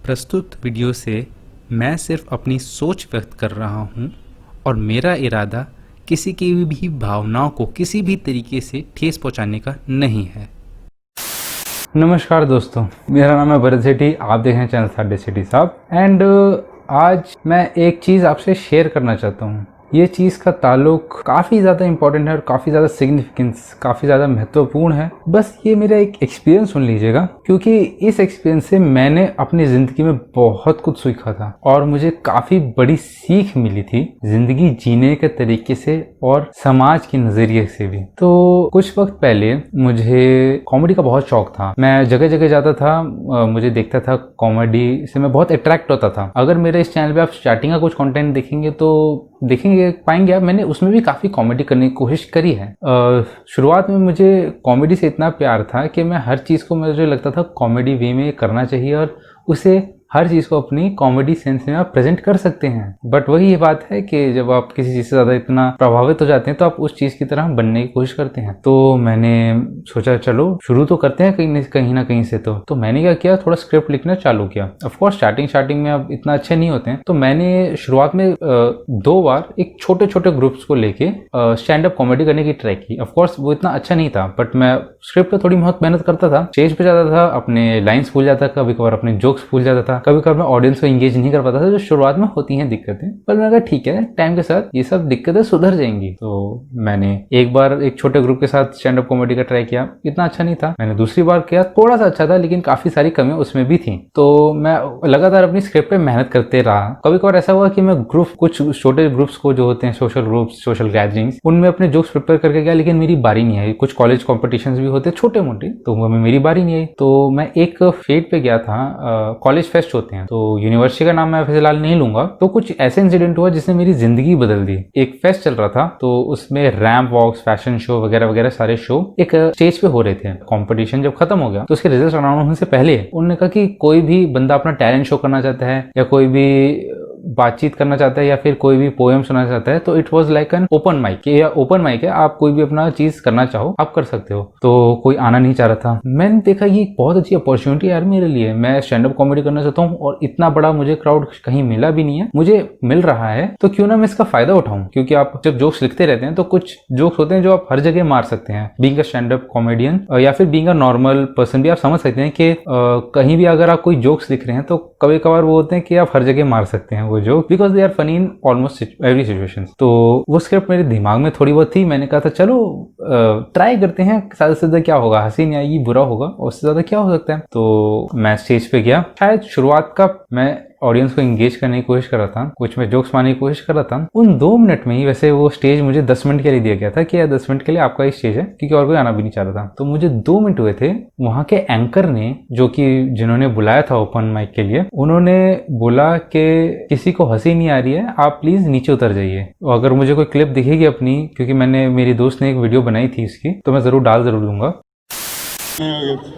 प्रस्तुत वीडियो से मैं सिर्फ अपनी सोच व्यक्त कर रहा हूँ और मेरा इरादा किसी की भी भावनाओं को किसी भी तरीके से ठेस पहुँचाने का नहीं है। नमस्कार दोस्तों, मेरा नाम है भरत सेठी। आप देख रहे हैं चैनल साडे सेठी साहब। एंड आज मैं एक चीज़ आपसे शेयर करना चाहता हूँ। ये चीज़ का ताल्लुक काफ़ी ज़्यादा इम्पोर्टेंट है और काफ़ी ज़्यादा सिग्निफिकेंस, काफ़ी ज़्यादा महत्वपूर्ण है। बस ये मेरा एक एक्सपीरियंस सुन लीजिएगा, क्योंकि इस एक्सपीरियंस से मैंने अपनी ज़िंदगी में बहुत कुछ सीखा था और मुझे काफ़ी बड़ी सीख मिली थी ज़िंदगी जीने के तरीके से और समाज के नज़रिए से भी। तो कुछ वक्त पहले मुझे कॉमेडी का बहुत शौक था। मैं जगह जगह जाता था, मुझे देखता था, कॉमेडी से मैं बहुत अट्रैक्ट होता था। अगर मेरे इस चैनल पे आप स्टार्टिंग का कुछ कंटेंट देखेंगे तो पाएंगे आप, मैंने उसमें भी काफ़ी कॉमेडी करने की कोशिश करी है। शुरुआत में मुझे कॉमेडी से इतना प्यार था कि मैं हर चीज़ को, मुझे लगता था कॉमेडी वे में करना चाहिए और उसे हर चीज़ को अपनी कॉमेडी सेंस में आप प्रेजेंट कर सकते हैं। बट वही ये बात है कि जब आप किसी चीज़ से ज़्यादा इतना प्रभावित हो जाते हैं तो आप उस चीज़ की तरह बनने की कोशिश करते हैं। तो मैंने सोचा चलो शुरू तो करते हैं कहीं ना कहीं से। तो मैंने क्या किया, थोड़ा स्क्रिप्ट लिखना चालू किया। ऑफकोर्स स्टार्टिंग में आप इतना अच्छे नहीं होते हैं, तो मैंने शुरुआत में 2 बार एक छोटे छोटे ग्रुप्स को लेके स्टैंड अप कॉमेडी करने की ट्राई की। ऑफकोर्स वो इतना अच्छा नहीं था, बट मैं स्क्रिप्ट पे थोड़ी बहुत मेहनत करता था। स्टेज पे जाता था, अपने लाइन्स भूल जाता, कभी कभार अपने जोक्स भूल जाता था, कभी कभार मैं ऑडियंस को एंगेज नहीं कर पाता था, जो शुरुआत में होती हैं दिक्कतें। पर मैंने कहा ठीक है, टाइम के साथ ये सब दिक्कतें सुधर जाएंगी। तो मैंने एक बार एक छोटे ग्रुप के साथ स्टैंड अप कॉमेडी का ट्राई किया, इतना अच्छा नहीं था। मैंने दूसरी बार किया, थोड़ा सा अच्छा था, लेकिन काफी सारी कमियां उसमें भी थी। तो मैं लगातार अपनी स्क्रिप्ट पे मेहनत करते रहा। कभी कभार ऐसा हुआ कि मैं कुछ छोटे ग्रुप्स को, जो होते हैं सोशल ग्रुप्स, सोशल गैदरिंग्स, उनमें अपने जोक्स प्रिपेयर करके गया, लेकिन मेरी बारी नहीं आई। कुछ कॉलेज कॉम्पिटिशन्स भी होते छोटे मोटे, तो उनमें मेरी बारी नहीं आई। तो मैं एक फेट पे गया था, कॉलेज फेस्ट होते हैं, तो यूनिवर्सिटी का नाम मैं फिलहाल नहीं लूंगा। तो कुछ ऐसे इंसिडेंट हुआ जिसने मेरी जिंदगी बदल दी। एक फेस्ट चल रहा था, तो उसमें रैंप वॉक्स, फैशन शो वगैरह वगैरह सारे शो एक स्टेज पे हो रहे थे। कंपटीशन जब खत्म हो गया तो उसके रिजल्ट अनाउंस होने से पहले उन्होंने कहा कि कोई भी बंदा अपना टैलेंट शो करना चाहता है या कोई भी बातचीत करना चाहता है या फिर कोई भी पोएम सुनाना चाहता है, तो it was like an open mic. या ओपन माइक है, आप कोई भी अपना चीज करना चाहो आप कर सकते हो। तो कोई आना नहीं चाह रहा था। मैंने देखा ये बहुत अच्छी अपॉर्चुनिटी यार मेरे लिए, मैं स्टैंड अप कॉमेडी करना चाहता हूँ और इतना बड़ा मुझे क्राउड कहीं मिला भी नहीं है, मुझे मिल रहा है, तो क्यों ना मैं इसका फायदा उठाऊं। क्योंकि आप जब जोक्स लिखते रहते हैं तो कुछ जोक्स होते हैं जो आप हर जगह मार सकते हैं। Being a stand up comedian या फिर बीइंग अ नॉर्मल पर्सन भी आप समझ सकते हैं कि कहीं भी अगर आप कोई जोक्स लिख रहे हैं तो कभी कभार वो होते हैं कि आप हर जगह मार सकते हैं वो joke, because they are funny in almost every situation. तो वो स्क्रिप्ट मेरे दिमाग में थोड़ी बहुत थी। मैंने कहा था चलो ट्राई करते हैं, ज्यादा से ज्यादा क्या होगा, हंसी नहीं आएगी, बुरा होगा, उससे ज्यादा क्या हो सकता है। तो मैं स्टेज पे गया। शायद शुरुआत का मैं ऑडियंस को एंगेज करने की कोशिश कर रहा था, कुछ मैं जोक्स मारने की कोशिश कर रहा था। उन 2 मिनट में ही, वैसे वो स्टेज मुझे 10 मिनट के लिए दिया गया था कि 10 मिनट के लिए आपका ही स्टेज है, क्योंकि और कोई आना भी नहीं चाह रहा था। तो मुझे 2 मिनट हुए थे। वहां के एंकर ने, जो कि जिन्होंने बुलाया था ओपन माइक के लिए, उन्होंने बोला कि किसी को हंसी नहीं आ रही है, आप प्लीज नीचे उतर जाइए। अगर मुझे कोई क्लिप दिखेगी अपनी, क्योंकि मेरी दोस्त ने एक वीडियो बनाई थी इसकी, तो मैं जरूर दूंगा।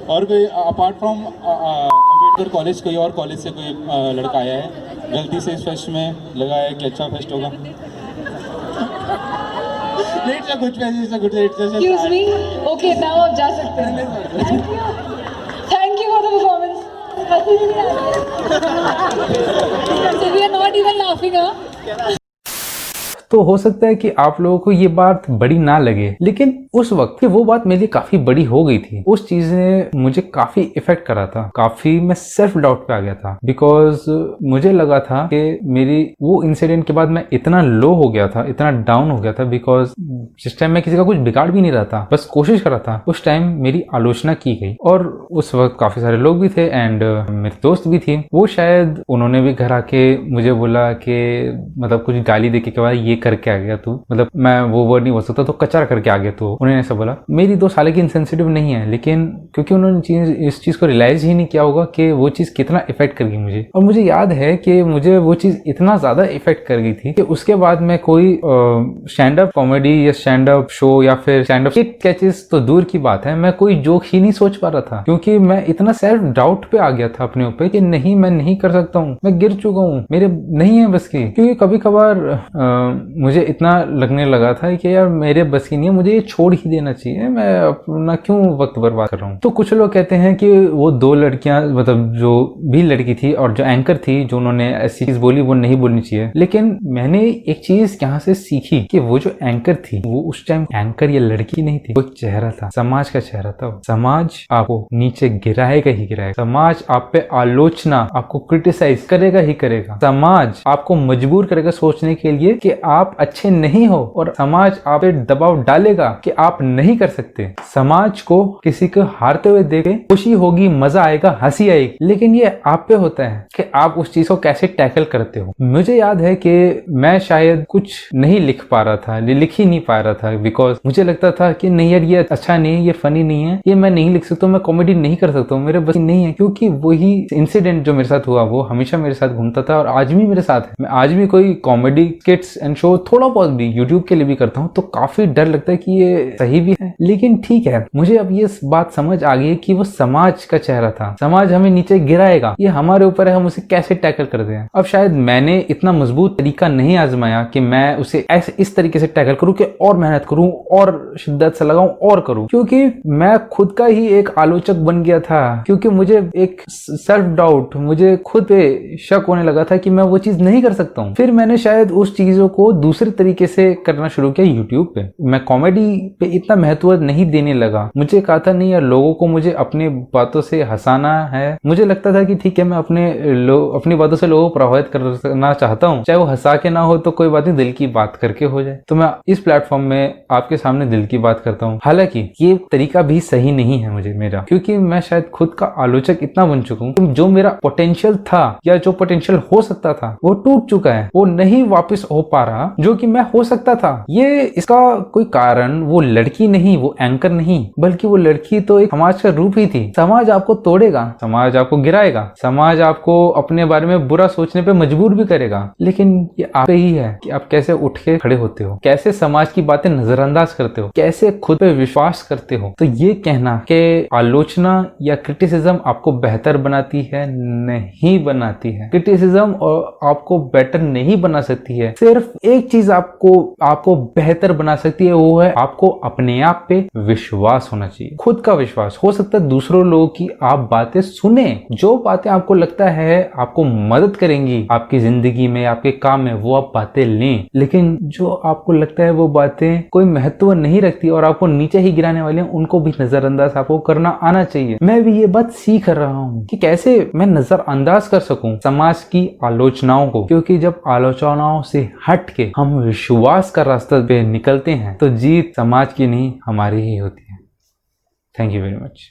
और कोई अपार्ट फ्रॉम अम्बेडकर कॉलेज, कोई और कॉलेज से कोई लड़का आया है गलती से इस फेस्ट में, लगा है कि अच्छा फेस्ट होगा। लेट से कुछ एक्सक्यूज मी, ओके नाउ आप जा सकते हैं। Thank you for the performance. So we are not even laughing, huh? तो हो सकता है कि आप लोगों को ये बात बड़ी ना लगे, लेकिन उस वक्त वो बात मेरे लिए काफी बड़ी हो गई थी। उस चीज ने मुझे काफी इफेक्ट करा था, काफी मैं सेल्फ डाउट पे आ गया था। बिकॉज मुझे लगा था कि मेरी वो इंसिडेंट के बाद मैं इतना लो हो गया था, इतना डाउन हो गया था, बिकॉज जिस टाइम मैं किसी का कुछ बिगाड़ भी नहीं रहा था, बस कोशिश कर रहा था, उस टाइम मेरी आलोचना की गई। और उस वक्त काफी सारे लोग भी थे एंड मेरी दोस्त भी थी। वो शायद उन्होंने भी घर आके मुझे बोला कि मतलब कुछ गाली देके के बाद ये करके आ गया तू, मतलब मैं वो वर्ड नहीं बोल सकता, तो कचरा करके आ गया तू, उन्होंने ऐसा बोला। मेरी दोस्त हालांकि इनसेंसिटिव नहीं है, लेकिन क्योंकि उन्होंने इस चीज को रियलाइज ही नहीं किया होगा कि वो चीज कितना इफेक्ट कर गई मुझे। और मुझे याद है कि मुझे वो चीज इतना ज्यादा इफेक्ट कर गई थी कि उसके बाद मैं कोई स्टैंड अप कॉमेडी या स्टैंड अप शो या फिर स्टैंड अप स्केचेस तो दूर की बात है, मैं कोई जोक ही नहीं सोच पा रहा था, क्योंकि मैं इतना सेल्फ डाउट पे आ गया था अपने ऊपर कि नहीं, मैं नहीं कर सकता हूँ, मैं गिर चुका हूँ, मेरे नहीं है बस की। क्योंकि कभी कभार मुझे इतना लगने लगा था कि यार मेरे बस की नहीं है, मुझे ये छोड़ ही देना चाहिए, मैं अपना क्यों वक्त बर्बाद कर रहा हूँ। तो कुछ लोग कहते हैं कि वो 2 लड़कियां, मतलब जो भी लड़की थी और जो एंकर थी, जो उन्होंने ऐसी चीज बोली वो नहीं बोलनी चाहिए। लेकिन मैंने एक चीज यहाँ से सीखी कि वो जो एंकर थी वो उस टाइम एंकर या लड़की नहीं थी, वो एक चेहरा था, समाज का चेहरा था। समाज आपको नीचे गिराएगा ही गिराएगा, समाज आप पे आलोचना, आपको क्रिटिसाइज करेगा ही करेगा, समाज आपको मजबूर करेगा सोचने के लिए कि आप अच्छे नहीं हो, और समाज आप पे दबाव डालेगा कि आप नहीं कर सकते। समाज को किसी को हारते हुए देखे खुशी होगी, मजा आएगा, हंसी आएगी, लेकिन ये आप पे होता है कि आप उस चीज को कैसे टैकल करते हो। मुझे याद है कि मैं शायद कुछ नहीं लिख पा रहा था, लिख ही नहीं पा रहा था, बिकॉज मुझे लगता था कि नहीं यार ये अच्छा नहीं है, ये फनी नहीं है, ये मैं नहीं लिख सकता, मैं कॉमेडी नहीं कर सकता हूँ, मेरे बस नहीं है। क्योंकि वही इंसिडेंट जो मेरे साथ हुआ वो हमेशा मेरे साथ घूमता था और आज भी मेरे साथ है। मैं आज भी कोई कॉमेडी स्किट्स एंड शो थोड़ा बहुत भी यूट्यूब के लिए भी करता हूँ, तो काफी डर लगता है कि ये सही भी है, लेकिन ठीक है। मुझे अब ये बात समझ आ गई कि वो समाज का चेहरा था, समाज हमें नीचे गिराएगा, ये हमारे ऊपर है हम उसे कैसे टैकल करते हैं। अब शायद मैंने इतना मजबूत तरीका नहीं आजमाया कि मैं उसे ऐसे इस तरीके से टैकल करूं कि और मेहनत करूं और शिद्दत से लगाऊं और करूं, क्योंकि मैं खुद का ही एक आलोचक बन गया था। क्योंकि मुझे एक सेल्फ डाउट, मुझे खुद पे शक होने लगा था कि मैं वो चीज नहीं कर सकता हूं। फिर मैंने शायद उस चीजों को दूसरे तरीके से करना शुरू किया यूट्यूब पे। मैं कॉमेडी पे इतना महत्व नहीं देने लगा। मुझे कहा था नहीं यार, लोगों को मुझे अपनी बातों से हंसाना है। मुझे लगता था कि ठीक है, मैं अपनी बातों से लोगों को प्रभावित करना चाहता हूँ, चाहे वो हंसा के ना हो तो कोई बात नहीं, दिल की बात करके हो जाए। तो मैं इस प्लेटफॉर्म में आपके सामने दिल की बात करता हूँ। हालांकि ये तरीका भी सही नहीं है मेरा, क्योंकि मैं शायद खुद का आलोचक इतना बन चुका हूँ, जो मेरा पोटेंशियल था या जो पोटेंशियल हो सकता था वो टूट चुका है, वो नहीं वापस हो पा रहा जो कि मैं हो सकता था। ये इसका कोई कारण वो लड़की नहीं, वो एंकर नहीं, बल्कि वो लड़की तो एक समाज का रूप ही थी। समाज आपको तोड़ेगा, समाज आपको गिराएगा, समाज आपको अपने बारे में बुरा सोचने पे मजबूर भी करेगा, लेकिन ये आप पे ही है कि आप कैसे उठ के खड़े होते हो, कैसे समाज की बातें नजरअंदाज करते हो, कैसे खुद पे विश्वास करते हो। तो ये कहना कि आलोचना या क्रिटिसिज्म आपको बेहतर बनाती है, नहीं बनाती है। क्रिटिसिज्म आपको बेटर नहीं बना सकती है। सिर्फ एक चीज आपको बेहतर बना सकती है, वो है आपको अपने आप पे विश्वास होना चाहिए, खुद का विश्वास। हो सकता है दूसरों लोगों की आप बातें सुने, जो बातें आपको लगता है आपको मदद करेंगी आपकी जिंदगी में, आपके काम में, वो आप बातें लें। लेकिन जो आपको लगता है वो बातें कोई महत्व नहीं रखती और आपको नीचे ही गिराने वाली हैं, उनको भी नजरअंदाज आपको करना आना चाहिए। मैं भी ये बात सीख रहा हूँ कि कैसे मैं नजरअंदाज कर सकूं समाज की आलोचनाओं को, क्योंकि जब आलोचनाओं से हट के हम विश्वास का रास्ता पे निकलते हैं तो जीत समाज की नहीं हमारी ही होती है। Thank you very much.